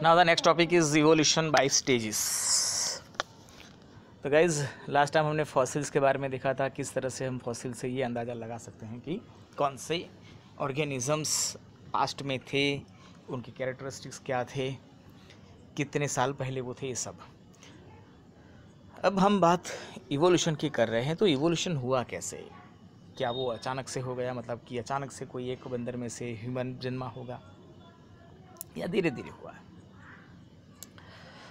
Now the next topic is evolution by stages. तो guys last time हमने fossils के बारे में देखा था, किस तरह से हम फॉसिल से ये अंदाज़ा लगा सकते हैं कि कौन से ऑर्गेनिज़म्स पास्ट में थे, उनके कैरेक्टरिस्टिक्स क्या थे, कितने साल पहले वो थे, ये सब। अब हम बात इवोल्यूशन की कर रहे हैं, तो इवोल्यूशन हुआ कैसे? क्या वो अचानक से हो गया, मतलब कि अचानक से कोई एक बंदर में से ह्यूमन जन्मा होगा, या धीरे धीरे हुआ?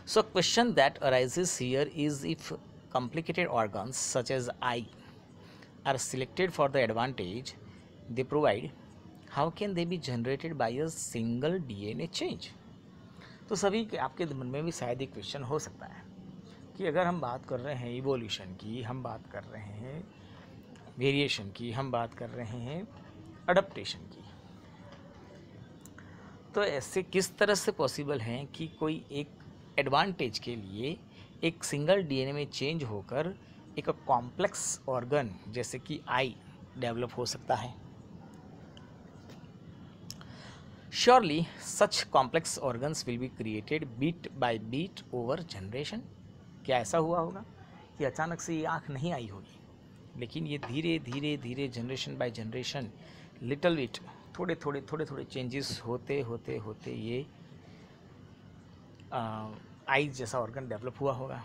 So question that arises here is if complicated organs such as eye are selected for the advantage they provide, how can they be generated by a single DNA change? तो सभी आपके मन में भी शायद एक क्वेश्चन हो सकता है कि अगर हम बात कर रहे हैं इवोल्यूशन की, हम बात कर रहे हैं वेरिएशन की, हम बात कर रहे हैं अडप्टेशन की, तो ऐसे किस तरह से पॉसिबल है कि कोई एक एडवांटेज के लिए एक सिंगल डीएनए में चेंज होकर एक कॉम्प्लेक्स ऑर्गन जैसे कि आई डेवलप हो सकता है? Surely such complex organs will be created bit by bit over generation. क्या ऐसा हुआ होगा कि अचानक से ये आँख नहीं आई होगी, लेकिन ये धीरे धीरे धीरे generation by generation little bit थोड़े थोड़े चेंजेस होते होते होते ये आईज जैसा ऑर्गन डेवलप हुआ होगा?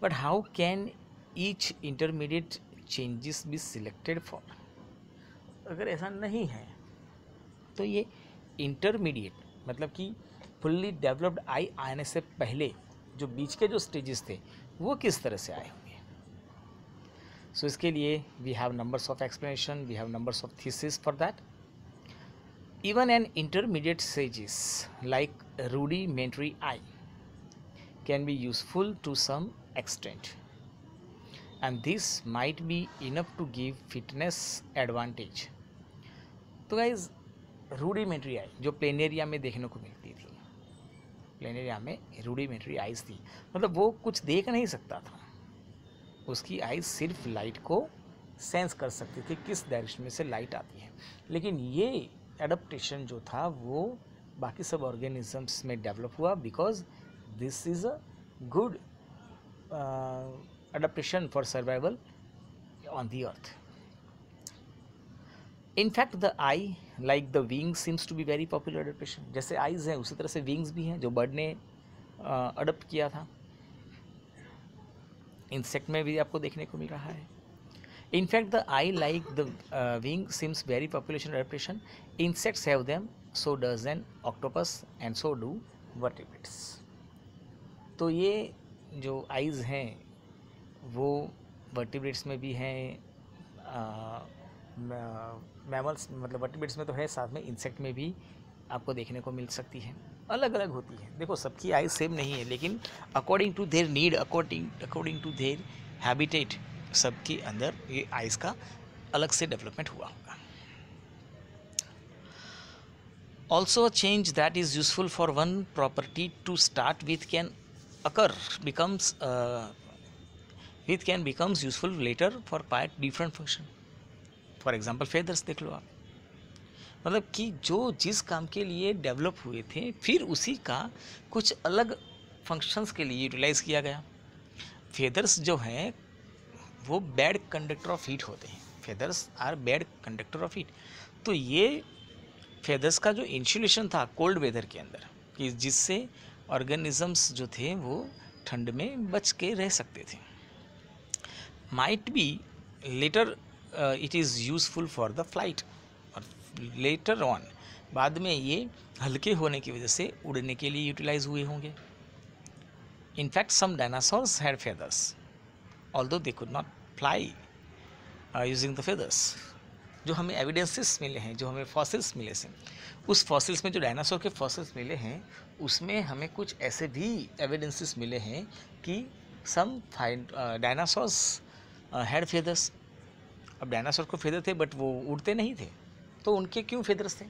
But how can each intermediate changes be selected for? अगर ऐसा नहीं है तो ये इंटरमीडिएट मतलब कि फुल्ली डेवलप्ड आई आने से पहले जो बीच के जो स्टेजेस थे वो किस तरह से आए होंगे? सो इसके लिए we have numbers of explanation, we have numbers of thesis for that. Even an intermediate stages like rudimentary eye can be useful to some extent, and this might be enough to give fitness advantage. तो guys rudimentary eye जो planaria में देखने को मिलती थी, planaria में rudimentary eyes थी, मतलब वो कुछ देख नहीं सकता था, उसकी आईज सिर्फ लाइट को सेंस कर सकती थी किस डायरेक्शन में से लाइट आती है. लेकिन ये एडप्टेशन जो था वो बाकी सब ऑर्गेनिजम्स में डेवलप हुआ because this is a good adaptation for survival on the earth. In fact the eye like the wings seems to be very popular adaptation. जैसे आइज हैं उसी तरह से विंग्स भी हैं जो बर्ड ने अडप्ट किया था. इंसेक्ट में भी आपको देखने को मिल रहा है. In fact, the eye, like the wing, seems very population adaptation. Insects have them, so does an octopus, and so do vertebrates. तो ये जो आइज़ हैं वो वर्टिब्रेट्स में भी हैं, मैमल्स मतलब वर्टिब्रेट्स में तो है, साथ में इंसेक्ट में भी आपको देखने को मिल सकती है. अलग अलग होती है. देखो सबकी आइज़ सेम नहीं है, लेकिन according to their need, according to their habitat, सबके अंदर ये आइज़ का अलग से डेवलपमेंट हुआ होगा. Also a change that is useful for one property to start with can occur becomes useful later for quite different function. For example feathers देख लो आप, मतलब कि जो जिस काम के लिए डेवलप हुए थे फिर उसी का कुछ अलग फंक्शंस के लिए यूटिलाइज किया गया. फेदर्स जो हैं वो बैड कंडक्टर ऑफ हीट होते हैं. Feathers are bad conductor of heat. तो ये फेदर्स का जो इंसुलेशन था कोल्ड वेदर के अंदर, कि जिससे ऑर्गेनिजम्स जो थे वो ठंड में बच के रह सकते थे. Might be later it is useful for the flight, और लेटर ऑन बाद में ये हल्के होने की वजह से उड़ने के लिए यूटिलाइज हुए होंगे. In fact some dinosaurs had feathers although they could not fly using the feathers. जो हमें एविडेंसेस मिले हैं, जो हमें फॉसिल्स मिले हैं, उस फॉसिल्स में जो डायनासोर के फॉसिल्स मिले हैं उसमें हमें कुछ ऐसे भी एविडेंसेस मिले हैं कि सम डायनासोर्स हैड फेदर्स. अब डायनासोर को फेदर थे बट वो उड़ते नहीं थे, तो उनके क्यों फेदर्स थे?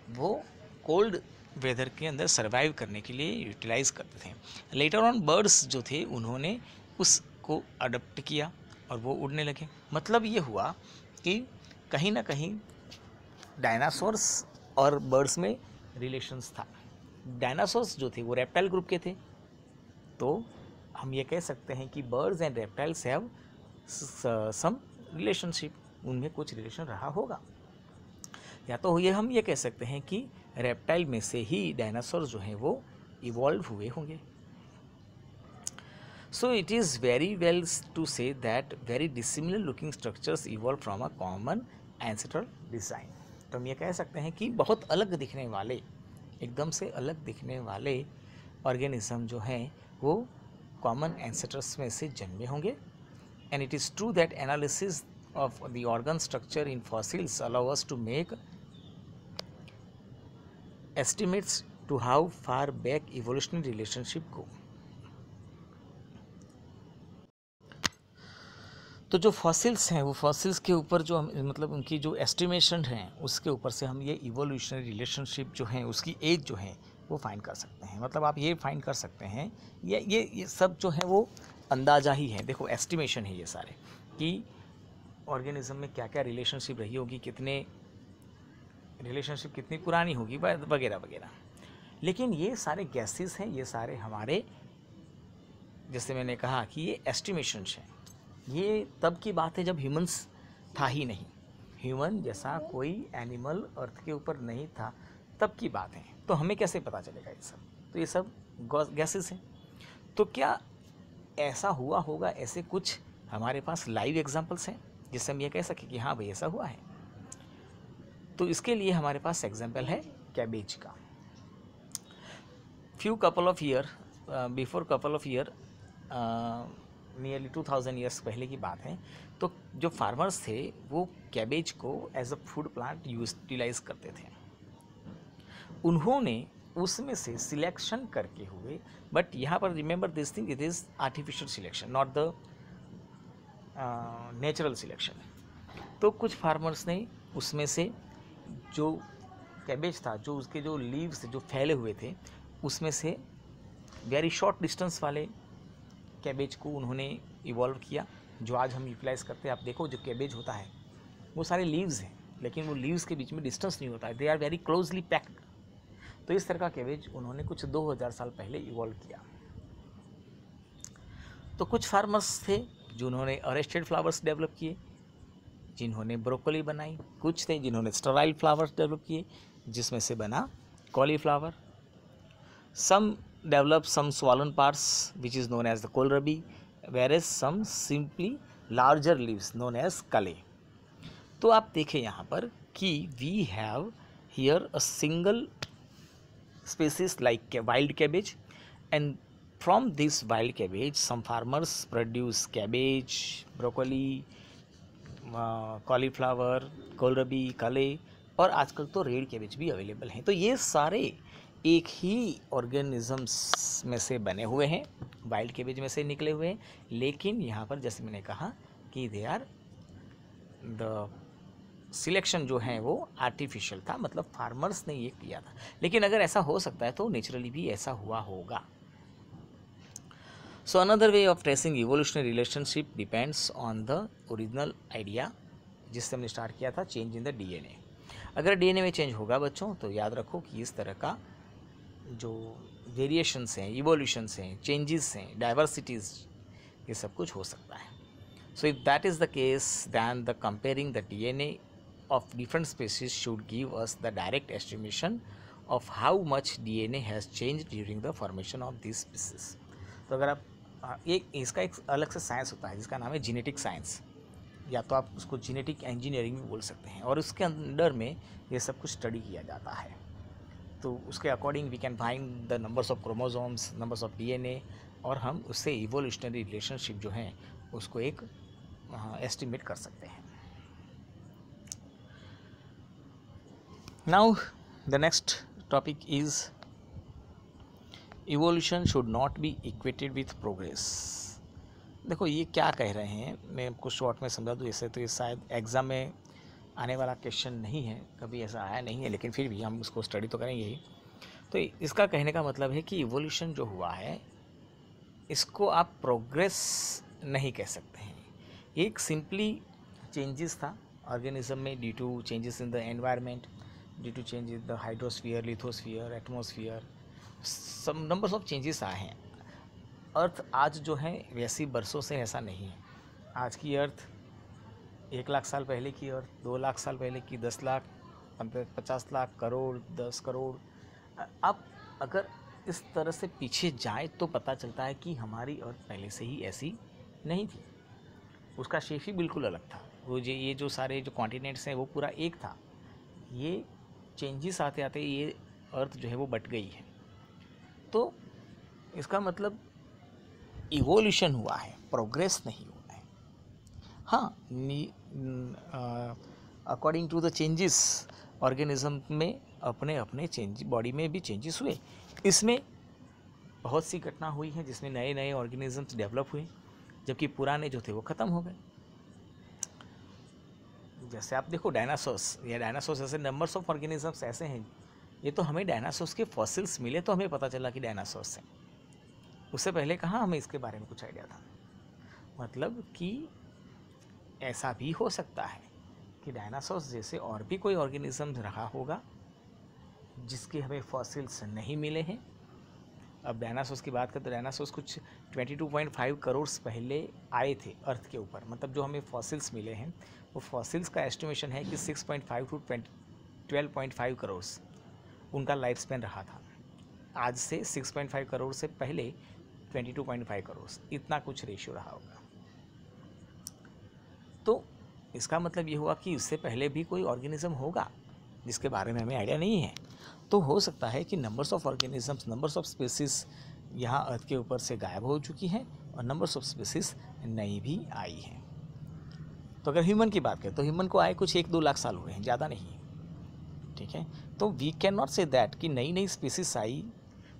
वो कोल्ड वेदर के अंदर सर्वाइव करने के लिए यूटिलाइज करते थे. लेटर ऑन बर्ड्स जो थे उन्होंने उसको अडप्ट किया और वो उड़ने लगे. मतलब ये हुआ कि कहीं ना कहीं डायनासोर्स और बर्ड्स में रिलेशंस था। डायनासोर्स जो थे वो रेप्टाइल ग्रुप के थे, तो हम ये कह सकते हैं कि birds and reptiles have some relationship, उनमें कुछ रिलेशन रहा होगा। या तो ये हम ये कह सकते हैं कि रेप्टाइल में से ही डायनासोर जो हैं वो इवॉल्व हुए होंगे। So it is very well to say that very dissimilar looking structures evolved from a common ancestral design। तो हम ये कह सकते हैं कि बहुत अलग दिखने वाले, एकदम से अलग दिखने वाले ऑर्गेनिज्म जो हैं वो कॉमन एंसेस्टर्स में से जन्मे होंगे। And it is true that analysis of the organ structure in fossils allow us to make estimates to how far back evolutionary relationship go। तो जो फॉसिल्स हैं वो फॉसिल्स के ऊपर जो हम मतलब उनकी जो एस्टिमेशन हैं उसके ऊपर से हम ये इवोल्यूशनरी रिलेशनशिप जो है उसकी एज जो है वो फाइंड कर सकते हैं। मतलब आप ये फाइंड कर सकते हैं, ये सब जो है वो अंदाज़ा ही है। देखो एस्टिमेशन है ये सारे कि ऑर्गेनिज्म में क्या क्या रिलेशनशिप रही होगी, कितने रिलेशनशिप कितनी पुरानी होगी वगैरह वगैरह। लेकिन ये सारे गैसेस हैं, ये सारे हमारे, जैसे मैंने कहा कि ये एस्टिमेशंस हैं। ये तब की बात है जब ह्यूमंस था ही नहीं, ह्यूमन जैसा कोई एनिमल अर्थ के ऊपर नहीं था, तब की बात है। तो हमें कैसे पता चलेगा ये सब? तो ये सब गैसेस हैं। तो क्या ऐसा हुआ होगा? ऐसे कुछ हमारे पास लाइव एग्जांपल्स हैं जिससे हम ये कह सकें कि हाँ भाई ऐसा हुआ है। तो इसके लिए हमारे पास एग्जांपल है कैबेज का। Before couple of year nearly 2000 years पहले की बात है, तो जो फार्मर्स थे वो कैबेज को as a food plant utilize करते थे। उन्होंने उसमें से सिलेक्शन करके हुए, बट यहाँ पर remember this thing, it is artificial selection, not the natural selection. तो कुछ फार्मर्स ने उसमें से जो कैबेज था, जो उसके जो लीव्स जो फैले हुए थे, उसमें से वेरी शॉर्ट डिस्टेंस वाले कैबेज को उन्होंने इवॉल्व किया, जो आज हम यूटिलाइज करते हैं। आप देखो जो कैबेज होता है वो सारे लीव्स हैं, लेकिन वो लीव्स के बीच में डिस्टेंस नहीं होता है, they are very closely packed. तो इस तरह का कैबेज उन्होंने कुछ 2000 साल पहले इवॉल्व किया। तो कुछ फार्मर्स थे जिन्होंने अरेस्टेड फ्लावर्स डेवलप किए, जिन्होंने ब्रोकोली बनाई। कुछ थे जिन्होंने स्टेराइल फ्लावर्स डेवलप किए, जिसमें से बना cauliflower. Some develop some swollen parts which is known as the kohlrabi, whereas some simply larger leaves known as kale। तो आप देखें यहाँ पर कि we have here a single species like wild cabbage, and from this wild cabbage some farmers produce cabbage, broccoli, cauliflower, kohlrabi, kale, और आजकल तो red cabbage भी अवेलेबल हैं। तो ये सारे एक ही ऑर्गेनिजम्स में से बने हुए हैं, वाइल्ड कैबेज में से निकले हुए हैं। लेकिन यहाँ पर जैसे मैंने कहा कि दे आर द सिलेक्शन जो है वो आर्टिफिशियल था, मतलब फार्मर्स ने ये किया था। लेकिन अगर ऐसा हो सकता है तो नेचुरली भी ऐसा हुआ होगा। So another way of tracing evolutionary relationship depends on the original idea, जिससे हमने स्टार्ट किया था, चेंज इन द डीएनए। अगर डीएनए में चेंज होगा बच्चों, तो याद रखो कि इस तरह का जो वेरिएशंस हैं, इवोल्यूशंस हैं, चेंजेस हैं, डाइवर्सिटीज़, ये सब कुछ हो सकता है। So if that is the case, then the comparing the DNA of different species should give us the direct estimation of how much DNA has change during the formation of this species. तो अगर आप इसका एक अलग से science होता है जिसका नाम है जेनेटिक साइंस, या तो आप उसको जेनेटिक इंजीनियरिंग भी बोल सकते हैं, और उसके अंडर में ये सब कुछ स्टडी किया जाता है। तो उसके according we can find the numbers of chromosomes, numbers of DNA, और हम उससे इवोल्यूशनरी रिलेशनशिप जो है उसको एक एस्टिमेट कर सकते हैं। Now the next topic is evolution should not be equated with progress. देखो ये क्या कह रहे हैं, मैं आपको शॉर्ट में समझा दूँ। ऐसे तो ये शायद एग्ज़ाम में आने वाला क्वेश्चन नहीं है, कभी ऐसा आया नहीं है, लेकिन फिर भी हम उसको स्टडी तो करेंगे ही। तो इसका कहने का मतलब है कि इवोल्यूशन जो हुआ है इसको आप प्रोग्रेस नहीं कह सकते हैं। एक सिंपली चेंजेस था ऑर्गेनिज्म में due to changes in the environment, due to change in the hydrosphere, lithosphere, atmosphere, some numbers of changes आए हैं। अर्थ आज जो है वैसी बरसों से ऐसा नहीं है। आज की अर्थ 1 लाख साल पहले की अर्थ, 2 लाख साल पहले की, 10 लाख, 50 लाख, करोड़, 10 करोड़। अब अगर इस तरह से पीछे जाए तो पता चलता है कि हमारी अर्थ पहले से ही ऐसी नहीं थी। उसका शेप ही बिल्कुल अलग था। वो ये जो सारे जो कॉन्टिनेंट्स हैं वो पूरा एक था। ये चेंजेस आते आते ये अर्थ जो है वो बट गई है। तो इसका मतलब इवोल्यूशन हुआ है, प्रोग्रेस नहीं हुआ है। हाँ, according to the changes organism में अपने अपने चेंज, बॉडी में भी चेंजेस हुए। इसमें बहुत सी घटना हुई है जिसमें नए नए ऑर्गेनिजम्स डेवलप हुए, जबकि पुराने जो थे वो ख़त्म हो गए। जैसे आप देखो डायनासोर्स, या डायनासोर्स ऐसे नंबर्स ऑफ ऑर्गेनिजम्स ऐसे हैं। ये तो हमें डायनासोर्स के फॉसिल्स मिले तो हमें पता चला कि डायनासोर्स हैं। उससे पहले कहाँ हमें इसके बारे में कुछ आइडिया था। मतलब कि ऐसा भी हो सकता है कि डायनासोर्स जैसे और भी कोई ऑर्गेनिज्म रहा होगा जिसके हमें फॉसिल्स नहीं मिले हैं। अब डायनासोर्स की बात करें तो डायनासोर्स कुछ 22.5 करोड़ पहले आए थे अर्थ के ऊपर। मतलब जो हमें फॉसिल्स मिले हैं वो फॉसिल्स का एस्टिमेशन है कि 6.5 टू 12.5 करोड़ उनका लाइफ स्पैन रहा था। आज से 6.5 करोड़ से पहले 22.5 करोड़, इतना कुछ रेशियो रहा होगा। तो इसका मतलब ये हुआ कि इससे पहले भी कोई ऑर्गेनिज्म होगा जिसके बारे में हमें आइडिया नहीं है। तो हो सकता है कि numbers of organisms, numbers of species यहाँ अर्थ के ऊपर से गायब हो चुकी हैं और नंबर्स ऑफ स्पीसीज नई भी आई हैं। तो अगर ह्यूमन की बात करें तो ह्यूमन को आए कुछ 1-2 लाख साल हुए हैं, ज़्यादा नहीं। ठीक है, तो we can not say that कि नई नई स्पीसीज आई।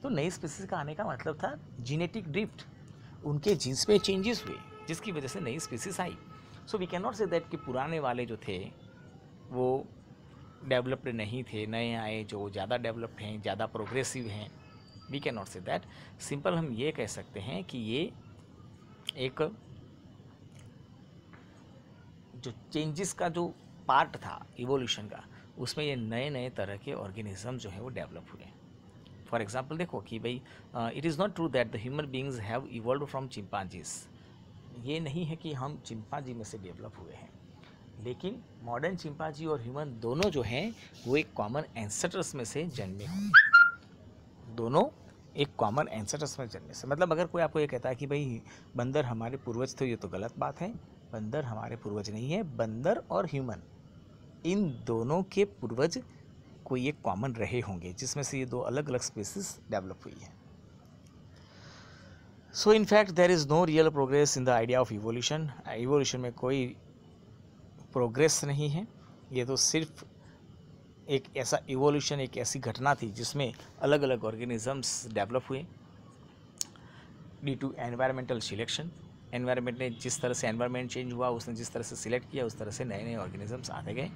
तो नई स्पीसीज का आने का मतलब था जीनेटिक ड्रिफ्ट, उनके जीन्स में चेंजेस हुए जिसकी वजह से नई स्पीसीज आई। So we can not say that कि पुराने वाले जो थे वो डेवलप्ड नहीं थे, नए आए जो ज़्यादा डेवलप्ड हैं, ज़्यादा प्रोग्रेसिव हैं। We can not say that. Simple हम ये कह सकते हैं कि ये एक जो चेंजेस का जो पार्ट था इवोल्यूशन का, उसमें ये नए नए तरह के ऑर्गेनिज्म जो है वो डेवलप हुए। फॉर एग्जांपल देखो कि भाई it is not true that the human beings have evolve from chimpanzees. ये नहीं है कि हम चिंपांजी में से डेवलप हुए हैं, लेकिन मॉडर्न चिंपांजी और ह्यूमन दोनों जो हैं वो एक कॉमन एंसेस्टर्स में से जन्मे होंगे। दोनों एक कॉमन एंसेस्टर्स में जन्मे से, मतलब अगर कोई आपको ये कहता है कि भाई बंदर हमारे पूर्वज थे, ये तो गलत बात है। बंदर हमारे पूर्वज नहीं है। बंदर और ह्यूमन इन दोनों के पूर्वज कोई एक कॉमन रहे होंगे जिसमें से ये दो अलग अलग स्पीसीज डेवलप हुई है। So in fact there is no real progress in the idea of evolution. Evolution में कोई प्रोग्रेस नहीं है। ये तो सिर्फ एक ऐसा इवोल्यूशन, एक ऐसी घटना थी जिसमें अलग अलग ऑर्गेनिजम्स डेवलप हुए due to environmental selection. Environment ने जिस तरह से एनवायरमेंट चेंज हुआ, उसने जिस तरह से सिलेक्ट किया, उस तरह से नए नए ऑर्गेनिजम्स आते गए।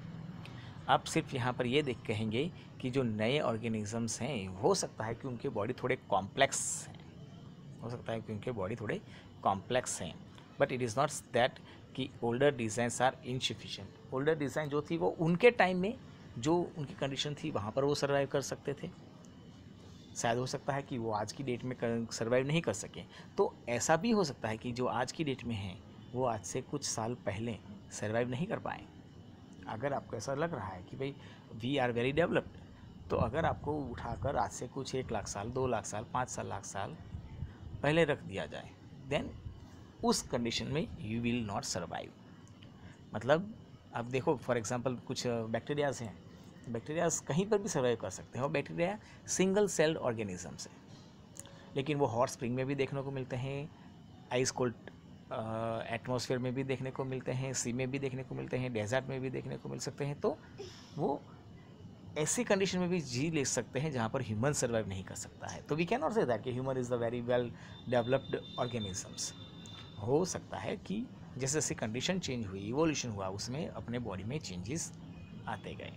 आप सिर्फ यहाँ पर ये देख कहेंगे कि जो नए ऑर्गेनिजम्स हैं हो सकता है कि उनके बॉडी थोड़े कॉम्प्लेक्स हैं, हो सकता है कि उनके बॉडी थोड़े कॉम्प्लेक्स हैं, but it is not that कि older designs are insufficient. Older design जो थी वो उनके टाइम में जो उनकी कंडीशन थी वहाँ पर वो सर्वाइव कर सकते थे। शायद हो सकता है कि वो आज की डेट में सर्वाइव नहीं कर सकें। तो ऐसा भी हो सकता है कि जो आज की डेट में हैं वो आज से कुछ साल पहले सर्वाइव नहीं कर पाए। अगर आपको ऐसा लग रहा है कि भाई वी आर वेरी डेवलप्ड, तो अगर आपको उठाकर आज से कुछ 1 लाख साल, 2 लाख साल, 5 लाख साल पहले रख दिया जाए, देन उस कंडीशन में यू विल नॉट सर्वाइव। मतलब अब देखो फॉर एग्जांपल कुछ बैक्टीरियाज हैं, बैक्टीरियाज कहीं पर भी सर्वाइव कर सकते हैं और बैक्टीरिया सिंगल सेल्ड ऑर्गेनिजम्स हैं, लेकिन वो हॉट स्प्रिंग में भी देखने को मिलते हैं, आइस कोल्ड एटमॉस्फेयर में भी देखने को मिलते हैं, सी में भी देखने को मिलते हैं, डेजर्ट में भी देखने को मिल सकते हैं। तो वो ऐसी कंडीशन में भी जी ले सकते हैं जहाँ पर ह्यूमन सर्वाइव नहीं कर सकता है। तो we can not say that कि human is the very well developed organisms. हो सकता है कि जैसे जैसे कंडीशन चेंज हुई, इवोल्यूशन हुआ, उसमें अपने बॉडी में चेंजेस आते गए।